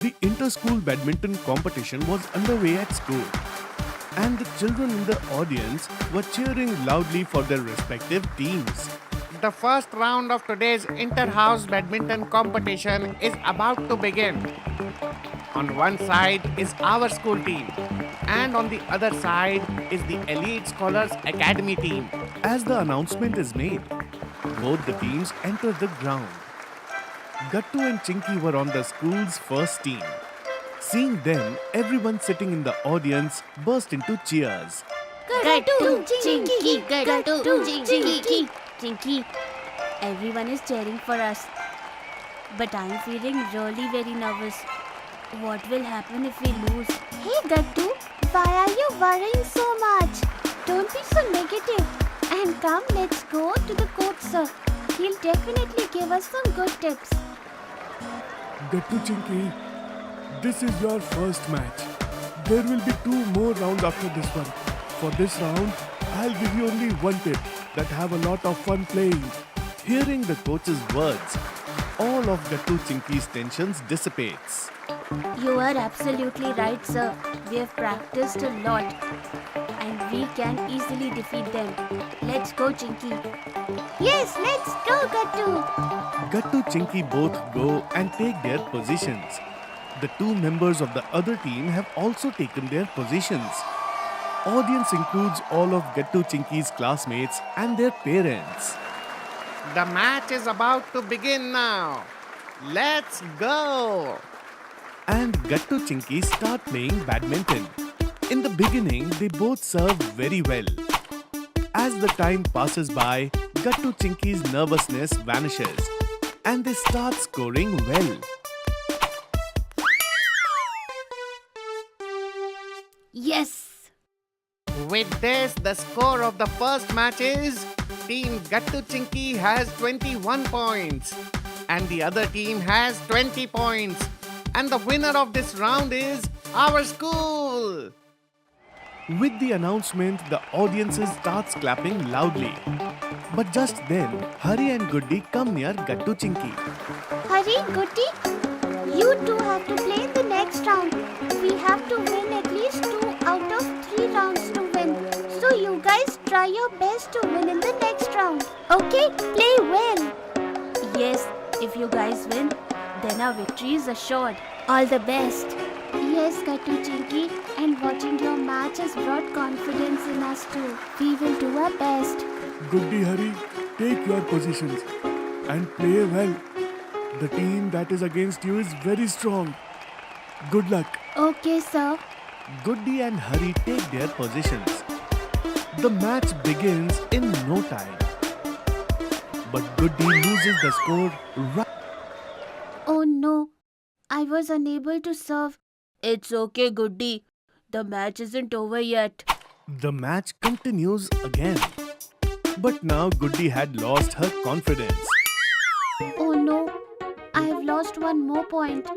The inter-school badminton competition was underway at school, and the children in the audience were cheering loudly for their respective teams. The first round of today's inter-house badminton competition is about to begin. On one side is our school team, and on the other side is the Elite Scholars Academy team. As the announcement is made, both the teams enter the ground. Gattu and Chinky were on the school's first team. Seeing them, everyone sitting in the audience burst into cheers. Gattu, Chinky, Gattu, Chinky. Chinky, everyone is cheering for us. But I'm feeling really very nervous. What will happen if we lose? Hey Gattu, why are you worrying so much? Don't be so negative. And come, let's go to the coach sir. He'll definitely give us some good tips. Gattu Chinky, this is your first match. There will be 2 more rounds after this one. For this round, I'll give you only one tip that have a lot of fun playing. Hearing the coach's words, all of Gattu Chinky's tensions dissipates. You are absolutely right, sir. We have practiced a lot. And we can easily defeat them. Let's go, Chinky. Yes, let's go Gattu. Gattu Chinky both go and take their positions. The 2 members of the other team have also taken their positions. Audience includes all of Gattu Chinky's classmates and their parents. The match is about to begin now. Let's go! And Gattu Chinky start playing badminton. In the beginning, they both serve very well. As the time passes by, Gattu Chinky's nervousness vanishes and they start scoring well. Yes! With this, the score of the first match is Team Gattu Chinky has 21 points and the other team has 20 points. And the winner of this round is our school. With the announcement, the audiences starts clapping loudly. But just then, Hari and Goody come near Gattu Chinky. Hurry, Goody. You two have to play in the next round. We have to win at least 2 out of 3 rounds to win. So you guys try your best to win in the next round. Okay? Play well. Yes, if you guys win, then our victory is assured. All the best. Yes, Gattu Chinky. And watching your match has brought confidence in us too. We will do our best. Goody, Hari, take your positions and play well. The team that is against you is very strong. Good luck. Okay, sir. Goody and Hari take their positions. The match begins in no time. But Goody loses the score right. Oh no. I was unable to serve. It's okay, Goody. The match isn't over yet. The match continues again. But now Goody had lost her confidence. Oh no. I have lost one more point.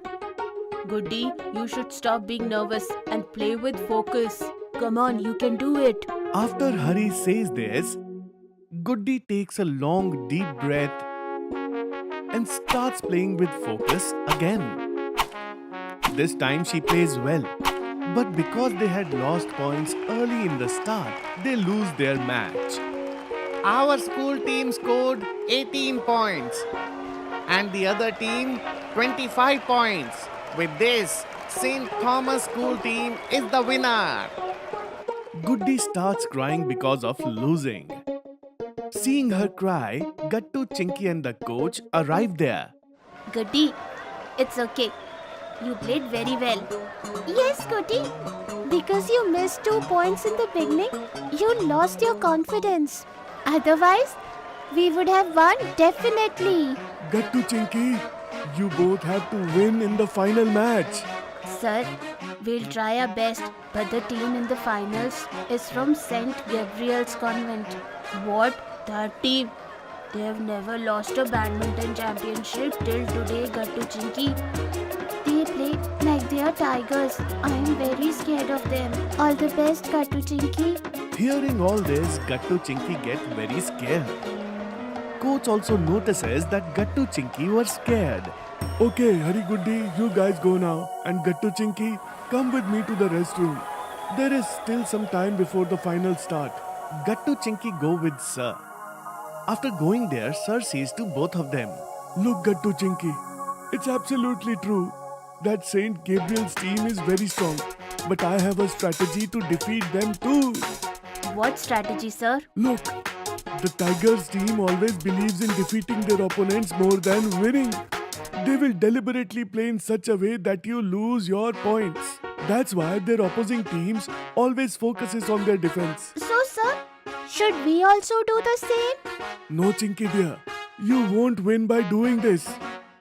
Goody, you should stop being nervous and play with focus. Come on, you can do it. After Hari says this, Goody takes a long deep breath and starts playing with focus again. This time she plays well, but because they had lost points early in the start, they lose their match. Our school team scored 18 points and the other team 25 points. With this, St. Thomas School team is the winner. Goody starts crying because of losing. Seeing her cry, Gattu, Chinky and the coach arrive there. Goody, it's okay. You played very well. Yes, Goody. Because you missed 2 points in the beginning, you lost your confidence. Otherwise, we would have won definitely. Gattu, Chinky, you both have to win in the final match. Sir, we'll try our best, but the team in the finals is from St. Gabriel's Convent. What? That team? They have never lost a badminton championship till today, Gattu Chinky. They play like they are tigers. I am very scared of them. All the best, Gattu Chinky. Hearing all this, Gattu Chinky get very scared. Coach also notices that Gattu Chinky were scared. Okay, Hari Goody, you guys go now. And Gattu Chinky, come with me to the restroom. There is still some time before the final start. Gattu Chinky go with Sir. After going there, Sir says to both of them, Look, Gattu Chinky, it's absolutely true that Saint Gabriel's team is very strong. But I have a strategy to defeat them too. What strategy, sir? Look, the Tigers team always believes in defeating their opponents more than winning. They will deliberately play in such a way that you lose your points. That's why their opposing teams always focuses on their defense. So, sir, should we also do the same? No, Chinky dear, you won't win by doing this.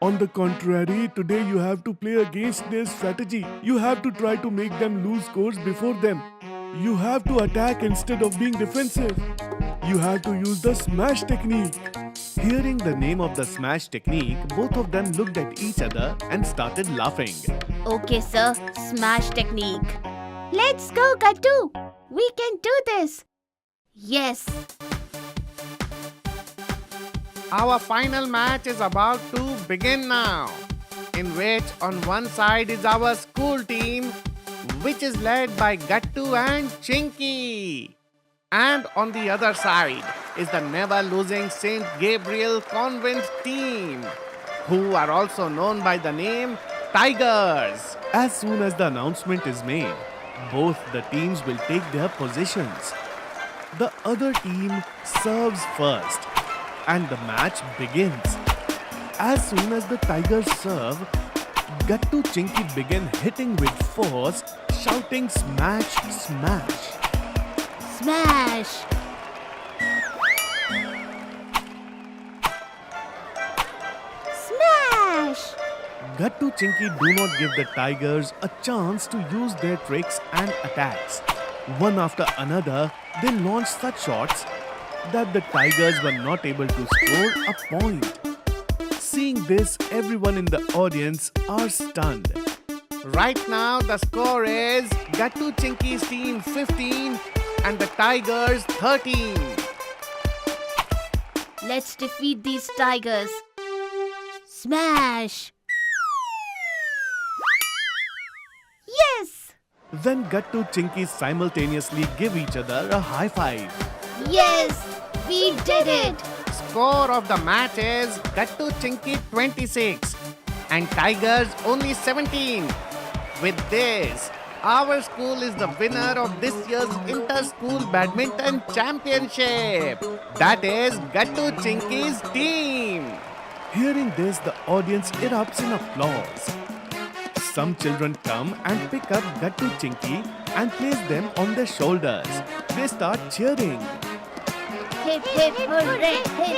On the contrary, today you have to play against their strategy. You have to try to make them lose scores before them. You have to attack instead of being defensive. You have to use the smash technique. Hearing the name of the smash technique, both of them looked at each other and started laughing. Okay, sir. Smash technique. Let's go, Gattu. We can do this. Yes. Our final match is about to begin now, in which on one side is our school team, which is led by Gattu and Chinky. And on the other side is the never-losing St. Gabriel Convent team, who are also known by the name Tigers. As soon as the announcement is made, both the teams will take their positions. The other team serves first, and the match begins. As soon as the Tigers serve, Gattu Chinky begin hitting with force, shouting smash, smash. Smash. Smash! Gattu Chinky do not give the Tigers a chance to use their tricks and attacks. One after another, they launch such shots that the Tigers were not able to score a point. Seeing this, everyone in the audience are stunned. Right now, the score is Gattu Chinky's team 15 and the Tigers 13. Let's defeat these tigers. Smash. Yes! Then Gattu Chinky simultaneously give each other a high five. Yes. We did it. Score of the match is Gattu Chinky 26 and Tigers only 17. With this, our school is the winner of this year's Inter-School Badminton Championship. That is Gattu Chinky's team. Hearing this, the audience erupts in applause. Some children come and pick up Gattu Chinky and place them on their shoulders. They start cheering. Hip hip hooray. Hip